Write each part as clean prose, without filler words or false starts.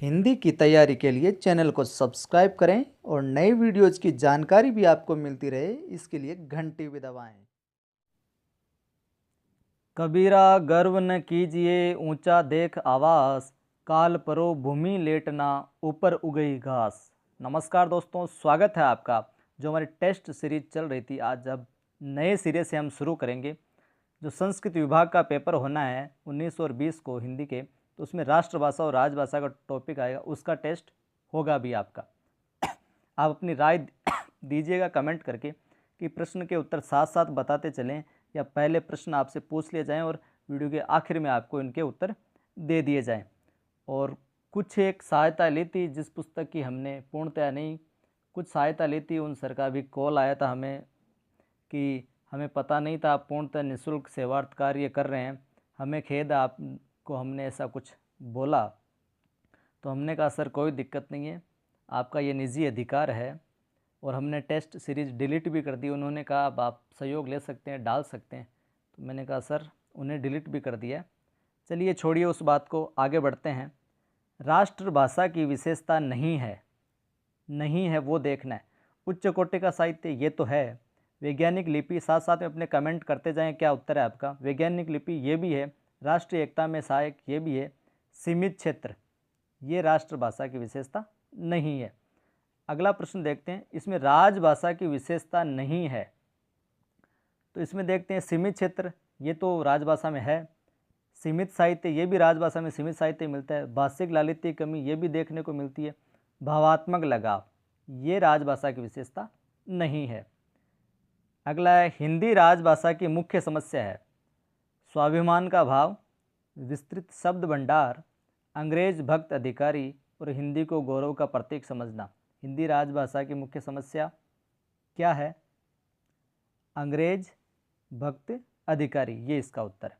हिंदी की तैयारी के लिए चैनल को सब्सक्राइब करें और नई वीडियोज की जानकारी भी आपको मिलती रहे, इसके लिए घंटी भी दबाएं। कबीरा गर्व न कीजिए ऊंचा देख आवास, काल परो भूमि लेटना ऊपर उगई घास। नमस्कार दोस्तों, स्वागत है आपका। जो हमारी टेस्ट सीरीज चल रही थी, आज अब नए सिरे से हम शुरू करेंगे। जो संस्कृत विभाग का पेपर होना है 19 और 20 को हिंदी के, तो उसमें राष्ट्रभाषा और राजभाषा का टॉपिक आएगा, उसका टेस्ट होगा भी आपका। आप अपनी राय दीजिएगा कमेंट करके कि प्रश्न के उत्तर साथ साथ बताते चलें या पहले प्रश्न आपसे पूछ लिए जाएं और वीडियो के आखिर में आपको इनके उत्तर दे दिए जाएं। और कुछ एक सहायता ली थी, जिस पुस्तक की हमने पूर्णतया नहीं, कुछ सहायता ली थी, उन सर का भी कॉल आया था हमें कि हमें पता नहीं था आप पूर्णतः निःशुल्क सेवार्थ कार्य कर रहे हैं, हमें खेद है आपको हमने ऐसा कुछ बोला। तो हमने कहा सर कोई दिक्कत नहीं है, आपका ये निजी अधिकार है। और हमने टेस्ट सीरीज़ डिलीट भी कर दी। उन्होंने कहा अब आप सहयोग ले सकते हैं, डाल सकते हैं। तो मैंने कहा सर उन्हें डिलीट भी कर दिया। चलिए छोड़िए उस बात को, आगे बढ़ते हैं। राष्ट्रभाषा की विशेषता नहीं है वो देखना है। उच्च कोटि का साहित्य ये तो है। वैज्ञानिक लिपि, साथ साथ में अपने कमेंट करते जाएं क्या उत्तर है आपका। वैज्ञानिक लिपि ये भी है। राष्ट्रीय एकता में सहायक ये भी है। सीमित क्षेत्र ये राष्ट्रभाषा की विशेषता नहीं है। अगला प्रश्न देखते हैं, इसमें राजभाषा की विशेषता नहीं है, तो इसमें देखते हैं सीमित क्षेत्र ये तो राजभाषा में है। सीमित साहित्य ये भी राजभाषा में सीमित साहित्य मिलता है। भाषिक लालित्य की कमी ये भी देखने को मिलती है। भावात्मक लगाव ये राजभाषा की विशेषता नहीं है। अगला है, हिंदी राजभाषा की मुख्य समस्या है। स्वाभिमान का भाव, विस्तृत शब्द भंडार, अंग्रेज भक्त अधिकारी और हिंदी को गौरव का प्रतीक समझना। हिंदी राजभाषा की मुख्य समस्या क्या है? अंग्रेज भक्त अधिकारी, ये इसका उत्तर है।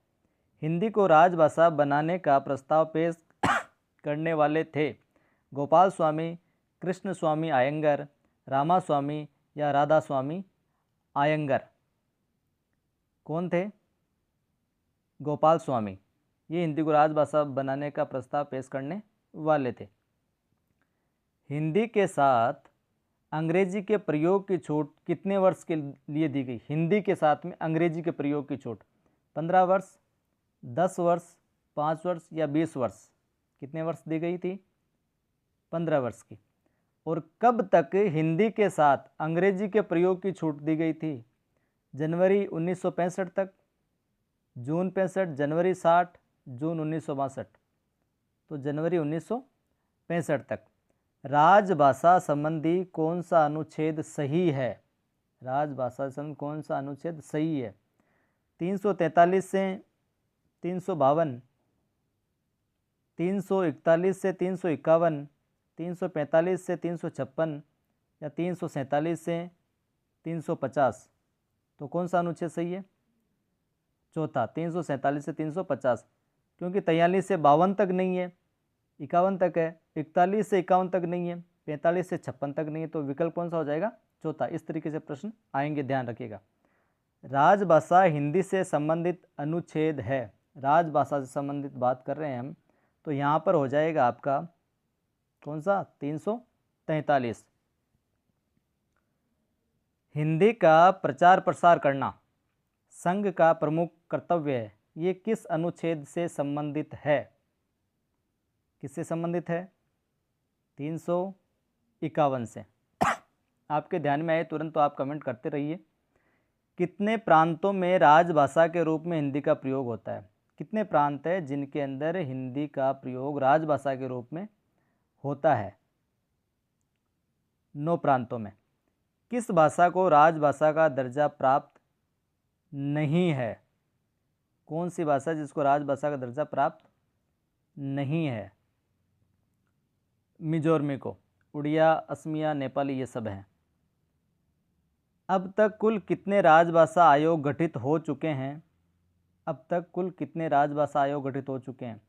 हिंदी को राजभाषा बनाने का प्रस्ताव पेश करने वाले थे गोपाल स्वामी, कृष्ण स्वामी अयंगर, रामा स्वामी या राधा स्वामी अयंगर। कौन थे? गोपाल स्वामी। ये हिंदी को राजभाषा बनाने का प्रस्ताव पेश करने वाले थे। हिंदी के साथ अंग्रेजी के प्रयोग की छूट कितने वर्ष के लिए दी गई? हिंदी के साथ में अंग्रेजी के प्रयोग की छूट 15 वर्ष, 10 वर्ष, 5 वर्ष या 20 वर्ष? कितने वर्ष दी गई थी? 15 वर्ष की। और कब तक हिंदी के साथ अंग्रेजी के प्रयोग की छूट दी गई थी? जनवरी 1965 तक, जून 65, जनवरी 60, जून 1962। तो जनवरी 1965 तक। राजभाषा संबंधी कौन सा अनुच्छेद सही है? राजभाषा संबंधी कौन सा अनुच्छेद सही है? 343 से 352, 341 से 351, 345 से 356 या 347 से 350? तो कौन सा अनुच्छेद सही है? चौथा, 347 से 350, क्योंकि 43 से 52 तक नहीं है, 51 तक है, 41 से 51 तक नहीं है, 45 से 56 तक नहीं है। तो विकल्प कौन सा हो जाएगा? चौथा। इस तरीके से प्रश्न आएंगे, ध्यान रखिएगा। राजभाषा हिंदी से संबंधित अनुच्छेद है। राजभाषा से संबंधित बात कर रहे हैं हम, तो यहाँ पर हो जाएगा आपका कौन सा? 343। हिंदी का प्रचार प्रसार करना संघ का प्रमुख कर्तव्य है। ये किस अनुच्छेद से संबंधित है? किससे संबंधित है? 351 से। आपके ध्यान में आए तुरंत तो आप कमेंट करते रहिए। कितने प्रांतों में राजभाषा के रूप में हिंदी का प्रयोग होता है? कितने प्रांत हैं जिनके अंदर हिंदी का प्रयोग राजभाषा के रूप में होता है? 9 प्रांतों में। किस भाषा को राजभाषा का दर्जा प्राप्त नहीं है? कौन सी भाषा जिसको राजभाषा का दर्जा प्राप्त नहीं है? मिजोरमी को। उड़िया, असमिया, नेपाली ये सब हैं। अब तक कुल कितने राजभाषा आयोग गठित हो चुके हैं? अब तक कुल कितने राजभाषा आयोग गठित हो चुके हैं?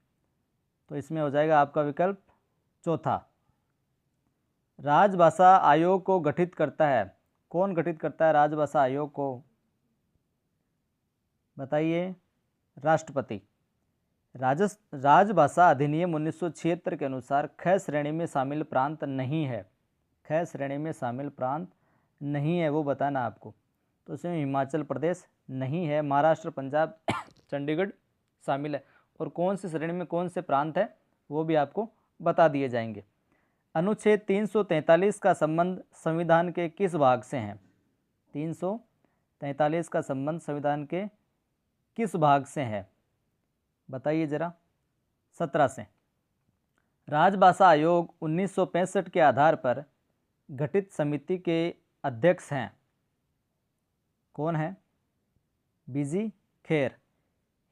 तो इसमें हो जाएगा आपका विकल्प चौथा। राजभाषा आयोग को गठित करता है, कौन गठित करता है राजभाषा आयोग को? बताइए। राष्ट्रपति। राजभाषा अधिनियम 1976 के अनुसार ख श्रेणी में शामिल प्रांत नहीं है। ख श्रेणी में शामिल प्रांत नहीं है, वो बताना आपको। तो इसमें हिमाचल प्रदेश नहीं है, महाराष्ट्र, पंजाब, चंडीगढ़ शामिल है। और कौन सी श्रेणी में कौन से प्रांत है वो भी आपको बता दिए जाएंगे। अनुच्छेद 343 का संबंध संविधान के किस भाग से है? 343 का संबंध संविधान के किस भाग से है? बताइए जरा। 17 से। राजभाषा आयोग 1965 के आधार पर गठित समिति के अध्यक्ष हैं। कौन है? बीजी खेर।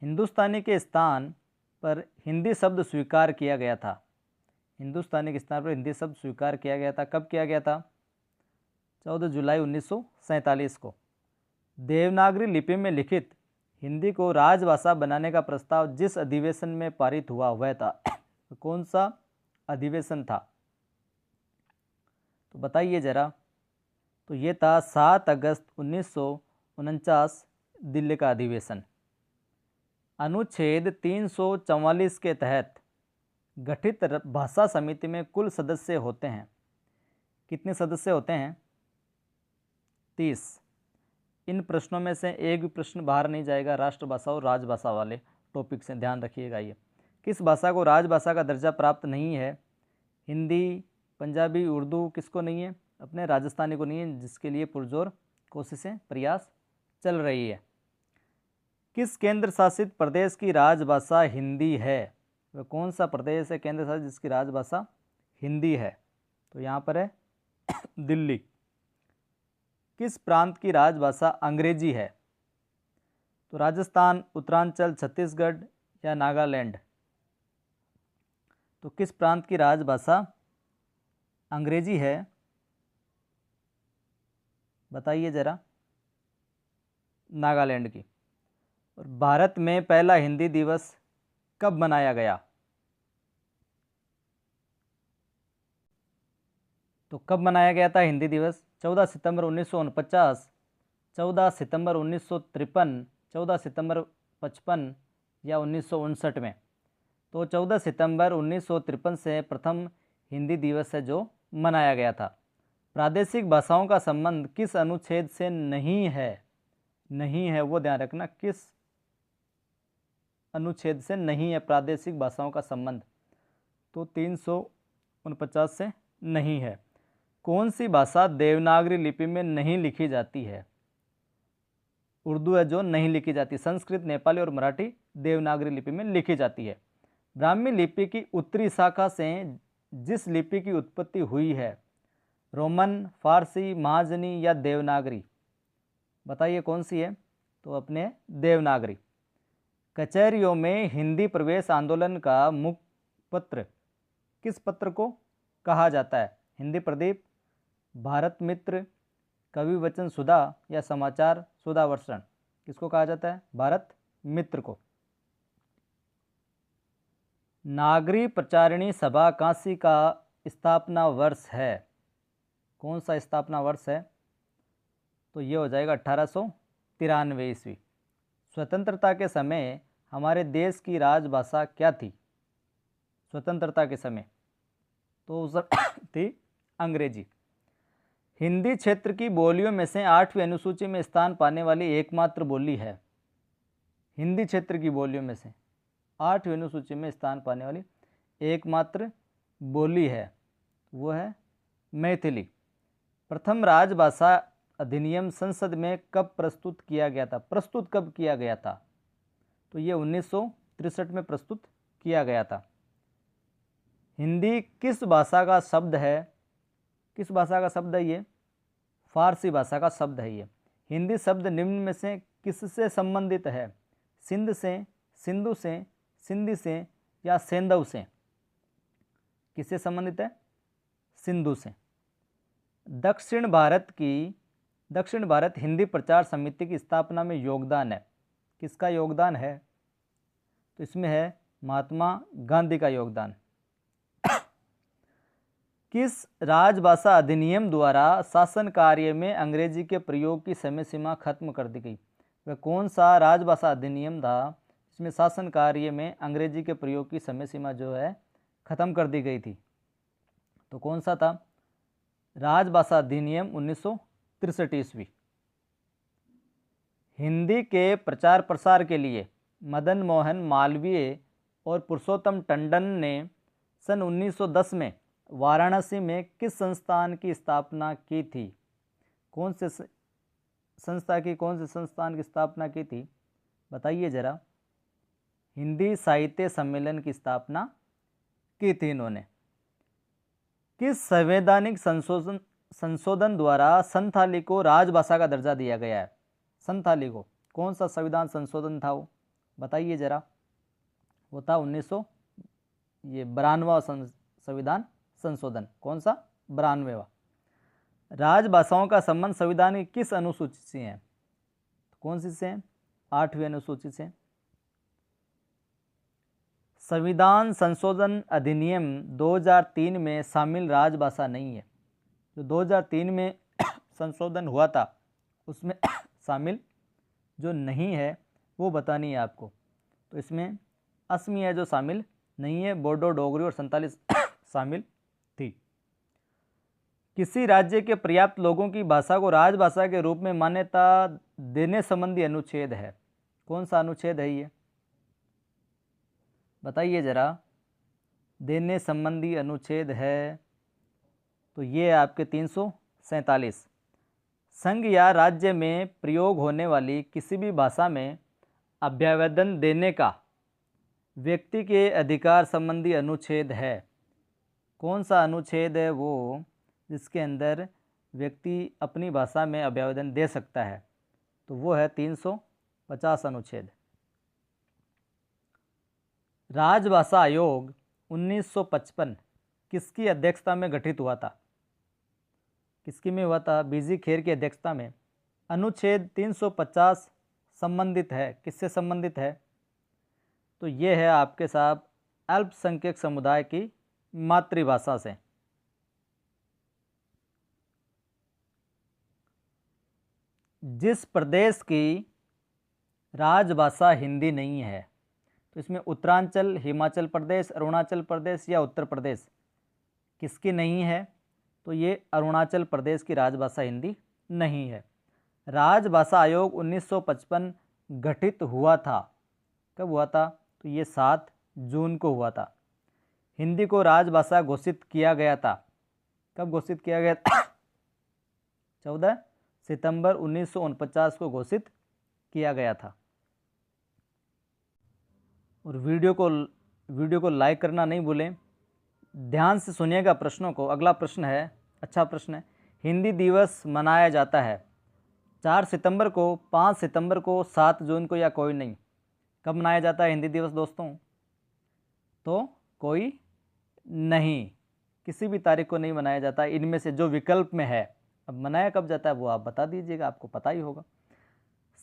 हिंदुस्तानी के स्थान पर हिंदी शब्द स्वीकार किया गया था। हिंदुस्तानी के स्थान पर हिंदी शब्द स्वीकार किया गया था। कब किया गया था? 14 जुलाई 1947 को। देवनागरी लिपि में लिखित हिंदी को राजभाषा बनाने का प्रस्ताव जिस अधिवेशन में पारित हुआ वह था, कौन सा अधिवेशन था? तो बताइए जरा। तो ये था 7 अगस्त 1949 दिल्ली का अधिवेशन। अनुच्छेद 344 के तहत गठित भाषा समिति में कुल सदस्य होते हैं। कितने सदस्य होते हैं? 30। इन प्रश्नों में से एक भी प्रश्न बाहर नहीं जाएगा राष्ट्रभाषा और राजभाषा वाले टॉपिक से, ध्यान रखिएगा। ये किस भाषा को राजभाषा का दर्जा प्राप्त नहीं है? हिंदी, पंजाबी, उर्दू किसको नहीं है? अपने राजस्थानी को नहीं है, जिसके लिए पुरजोर कोशिशें प्रयास चल रही है। किस केंद्र शासित प्रदेश की राजभाषा हिंदी है? वह कौन सा प्रदेश है केंद्र शासित जिसकी राजभाषा हिंदी है? तो यहाँ पर है दिल्ली। किस प्रांत की राजभाषा अंग्रेजी है? तो राजस्थान, उत्तरांचल, छत्तीसगढ़ या नागालैंड। तो किस प्रांत की राजभाषा अंग्रेजी है? बताइए जरा। नागालैंड की। और भारत में पहला हिंदी दिवस कब मनाया गया? तो कब मनाया गया था हिंदी दिवस? 14 सितंबर 1949, 14 सितंबर 1953, 14 सितंबर 55 या 1959 में। तो 14 सितंबर 1953 से प्रथम हिंदी दिवस है जो मनाया गया था। प्रादेशिक भाषाओं का संबंध किस अनुच्छेद से नहीं है? नहीं है वो ध्यान रखना, किस अनुच्छेद से नहीं है प्रादेशिक भाषाओं का संबंध? तो 349 से नहीं है। कौन सी भाषा देवनागरी लिपि में नहीं लिखी जाती है? उर्दू है जो नहीं लिखी जाती। संस्कृत, नेपाली और मराठी देवनागरी लिपि में लिखी जाती है। ब्राह्मी लिपि की उत्तरी शाखा से जिस लिपि की उत्पत्ति हुई है, रोमन, फारसी, महाजनी या देवनागरी? बताइए कौन सी है? तो अपने देवनागरी। कचहरियों में हिंदी प्रवेश आंदोलन का मुखपत्र किस पत्र को कहा जाता है? हिंदी प्रदीप, भारत मित्र, कवि वचन सुधा या समाचार सुधा वर्षण? किसको कहा जाता है? भारत मित्र को। नागरी प्रचारिणी सभा काशी का स्थापना वर्ष है? कौन सा स्थापना वर्ष है? तो ये हो जाएगा 1893 ईस्वी। स्वतंत्रता के समय हमारे देश की राजभाषा क्या थी? स्वतंत्रता के समय तो उस थी अंग्रेजी। हिंदी क्षेत्र की बोलियों में से 8वीं अनुसूची में स्थान पाने वाली एकमात्र बोली है? हिंदी क्षेत्र की बोलियों में से 8वीं अनुसूची में स्थान पाने वाली एकमात्र बोली है वो है मैथिली। प्रथम राजभाषा अधिनियम संसद में कब प्रस्तुत किया गया था? प्रस्तुत कब किया गया था? तो ये 1963 में प्रस्तुत किया गया था। हिंदी किस भाषा का शब्द है? किस भाषा का शब्द है ये? फारसी भाषा का शब्द है ये। हिंदी शब्द निम्न में से किससे संबंधित है? सिंध से, सिंधु से, सिंधी से या सेंधव से? किससे संबंधित है? सिंधु से। दक्षिण भारत हिंदी प्रचार समिति की स्थापना में योगदान है? किसका योगदान है? तो इसमें है महात्मा गांधी का योगदान। किस राजभाषा अधिनियम द्वारा शासन कार्य में अंग्रेजी के प्रयोग की समय सीमा खत्म कर दी गई? वह कौन सा राजभाषा अधिनियम था इसमें शासन कार्य में अंग्रेजी के प्रयोग की समय सीमा जो है ख़त्म कर दी गई थी। तो कौन सा था? राजभाषा अधिनियम 1963 ईस्वी। हिंदी के प्रचार प्रसार के लिए मदन मोहन मालवीय और पुरुषोत्तम टंडन ने सन 1910 में वाराणसी में किस संस्थान की स्थापना की थी? कौन से संस्थान की स्थापना की थी? बताइए जरा। हिंदी साहित्य सम्मेलन की स्थापना की थी इन्होंने। किस संवैधानिक संशोधन द्वारा संथाली को राजभाषा का दर्जा दिया गया है? संथाली को कौन सा संविधान संशोधन था वो? बताइए जरा। वो था 1992वां संविधान संशोधन। कौन सा? 92वां। राजभाषाओं का संबंध संविधान की किस अनुसूची से है? कौन सी से है? 8वीं अनुसूची से। संविधान संशोधन अधिनियम 2003 में शामिल राजभाषा नहीं है। जो 2003 में संशोधन हुआ था उसमें शामिल जो नहीं है वो बतानी है आपको। तो इसमें असमी है जो शामिल नहीं है, बोडो, डोगरी और संताली शामिल थी। किसी राज्य के पर्याप्त लोगों की भाषा को राजभाषा के रूप में मान्यता देने संबंधी अनुच्छेद है। कौन सा अनुच्छेद है ये? बताइए जरा। देने संबंधी अनुच्छेद है तो ये है आपके 347। संघ या राज्य में प्रयोग होने वाली किसी भी भाषा में अभ्यावेदन देने का व्यक्ति के अधिकार संबंधी अनुच्छेद है। कौन सा अनुच्छेद है वो जिसके अंदर व्यक्ति अपनी भाषा में अभ्यावेदन दे सकता है? तो वो है 350 अनुच्छेद। राजभाषा आयोग 1955 किसकी अध्यक्षता में गठित हुआ था? किसकी में हुआ था? बीजी खेर की अध्यक्षता में। अनुच्छेद 350 संबंधित है, किससे संबंधित है? तो ये है आपके साहब अल्पसंख्यक समुदाय की मातृभाषा से। जिस प्रदेश की राजभाषा हिंदी नहीं है, तो इसमें उत्तरांचल, हिमाचल प्रदेश, अरुणाचल प्रदेश या उत्तर प्रदेश, किसकी नहीं है? तो ये अरुणाचल प्रदेश की राजभाषा हिंदी नहीं है। राजभाषा आयोग 1955 गठित हुआ था। कब हुआ था? तो ये 7 जून को हुआ था। हिंदी को राजभाषा घोषित किया गया था। कब घोषित किया गया था? 14 सितंबर 1949 को घोषित किया गया था। और वीडियो को लाइक करना नहीं भूलें। ध्यान से सुनिएगा प्रश्नों को। अगला प्रश्न है, अच्छा प्रश्न है। हिंदी दिवस मनाया जाता है 4 सितंबर को, 5 सितंबर को, 7 जून को या कोई नहीं? कब मनाया जाता है हिंदी दिवस दोस्तों? तो कोई नहीं, किसी भी तारीख को नहीं मनाया जाता। इनमें से जो विकल्प में है, अब मनाया कब जाता है वो आप बता दीजिएगा, आपको पता ही होगा।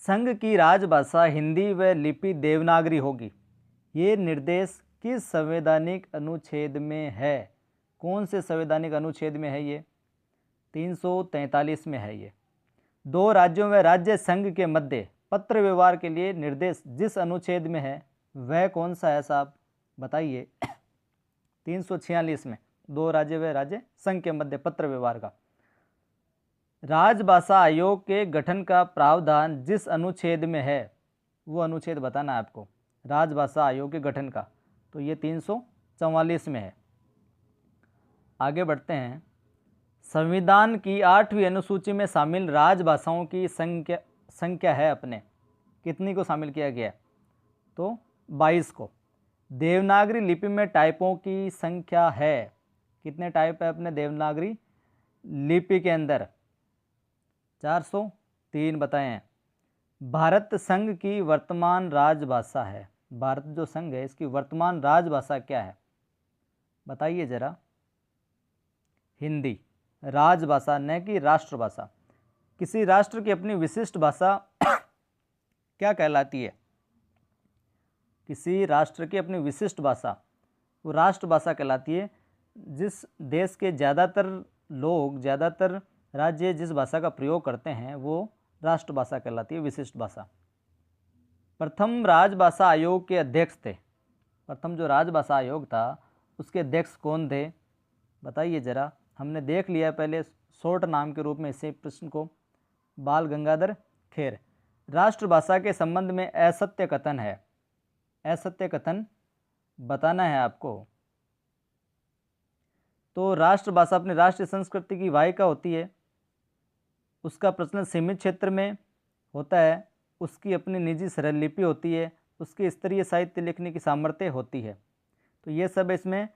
संघ की राजभाषा हिंदी व लिपि देवनागरी होगी, ये निर्देश किस संवैधानिक अनुच्छेद में है? कौन से संवैधानिक अनुच्छेद में है ये? 343 में है ये। 2 राज्यों व राज्य संघ के मध्य पत्र व्यवहार के लिए निर्देश जिस अनुच्छेद में है वह कौन सा है साहब? बताइए। 346 में 2 राज्य व राज्य संघ के मध्य पत्र व्यवहार का। राजभाषा आयोग के गठन का प्रावधान जिस अनुच्छेद में है वो अनुच्छेद बताना है आपको, राजभाषा आयोग के गठन का। तो ये 344 में है। आगे बढ़ते हैं। संविधान की 8वीं अनुसूची में शामिल राजभाषाओं की संख्या है अपने, कितनी को शामिल किया गया है? तो 22 को। देवनागरी लिपि में टाइपों की संख्या है, कितने टाइप है अपने देवनागरी लिपि के अंदर? 403 बताए हैं। भारत संघ की वर्तमान राजभाषा है, भारत जो संघ है इसकी वर्तमान राजभाषा क्या है? बताइए जरा। हिंदी राजभाषा, न कि राष्ट्रभाषा। किसी राष्ट्र की अपनी विशिष्ट भाषा क्या कहलाती है? किसी राष्ट्र की अपनी विशिष्ट भाषा वो राष्ट्रभाषा कहलाती है। जिस देश के ज़्यादातर लोग, ज़्यादातर राज्य जिस भाषा का प्रयोग करते हैं वो राष्ट्रभाषा कहलाती है, विशिष्ट भाषा। प्रथम राजभाषा आयोग के अध्यक्ष थे? प्रथम जो राजभाषा आयोग था उसके अध्यक्ष कौन थे? बताइए ज़रा। हमने देख लिया पहले शॉर्ट नाम के रूप में इसे प्रश्न को, बाल गंगाधर खेर। राष्ट्रभाषा के संबंध में असत्य कथन है, असत्य कथन बताना है आपको। तो राष्ट्रभाषा अपनी राष्ट्रीय संस्कृति की वाहिका होती है, उसका प्रचलन सीमित क्षेत्र में होता है, उसकी अपनी निजी सरल लिपि होती है, उसकी स्तरीय साहित्य लिखने की सामर्थ्य होती है। तो ये सब इसमें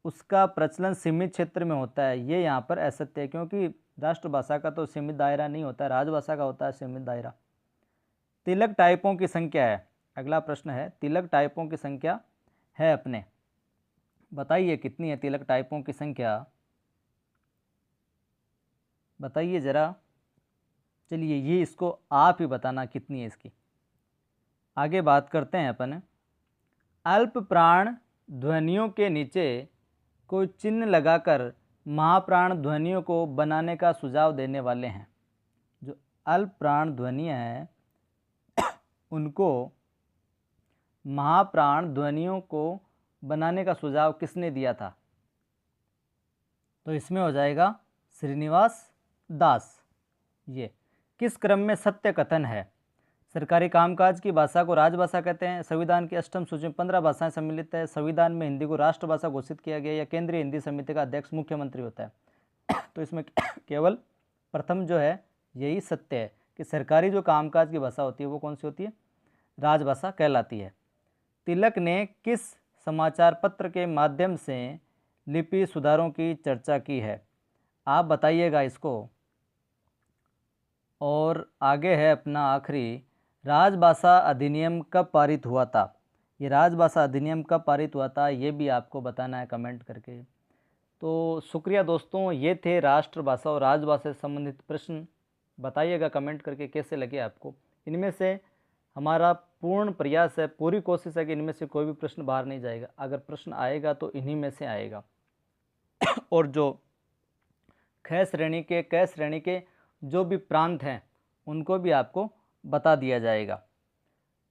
उसका प्रचलन सीमित क्षेत्र में होता है, ये यहाँ पर असत्य है, क्योंकि राष्ट्रभाषा का तो सीमित दायरा नहीं होता है, राजभाषा का होता है सीमित दायरा। तिलक टाइपों की संख्या है, अगला प्रश्न है, तिलक टाइपों की संख्या है अपने, बताइए कितनी है तिलक टाइपों की संख्या, बताइए ज़रा। चलिए ये इसको आप ही बताना कितनी है इसकी। आगे बात करते हैं अपन, अल्प प्राण ध्वनियों के नीचे कोई चिन्ह लगाकर महाप्राण ध्वनियों को बनाने का सुझाव देने वाले हैं। जो अल्प प्राण ध्वनियाँ हैं उनको, महाप्राण ध्वनियों को बनाने का सुझाव किसने दिया था? तो इसमें हो जाएगा श्रीनिवास दास। ये किस क्रम में सत्य कथन है? सरकारी कामकाज की भाषा को राजभाषा कहते हैं, संविधान की अष्टम सूची में 15 भाषाएं सम्मिलित है, संविधान में हिंदी को राष्ट्रभाषा घोषित किया गया, या केंद्रीय हिंदी समिति का अध्यक्ष मुख्यमंत्री होता है। तो इसमें केवल प्रथम जो है यही सत्य है कि सरकारी जो कामकाज की भाषा होती है वो कौन सी होती है? राजभाषा कहलाती है। तिलक ने किस समाचार पत्र के माध्यम से लिपि सुधारों की चर्चा की है? आप बताइएगा इसको। और आगे है अपना आखिरी, राजभाषा अधिनियम कब पारित हुआ था? ये राजभाषा अधिनियम कब पारित हुआ था ये भी आपको बताना है कमेंट करके। तो शुक्रिया दोस्तों, ये थे राष्ट्रभाषा और राजभाषा से संबंधित प्रश्न। बताइएगा कमेंट करके कैसे लगे आपको। इनमें से हमारा पूर्ण प्रयास है, पूरी कोशिश है कि इनमें से कोई भी प्रश्न बाहर नहीं जाएगा। अगर प्रश्न आएगा तो इन्हीं में से आएगा। और जो ख श्रेणी के, क श्रेणी के जो भी प्रांत हैं उनको भी आपको बता दिया जाएगा।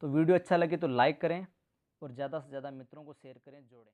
तो वीडियो अच्छा लगे तो लाइक करें और ज़्यादा से ज़्यादा मित्रों को शेयर करें, जोड़ें।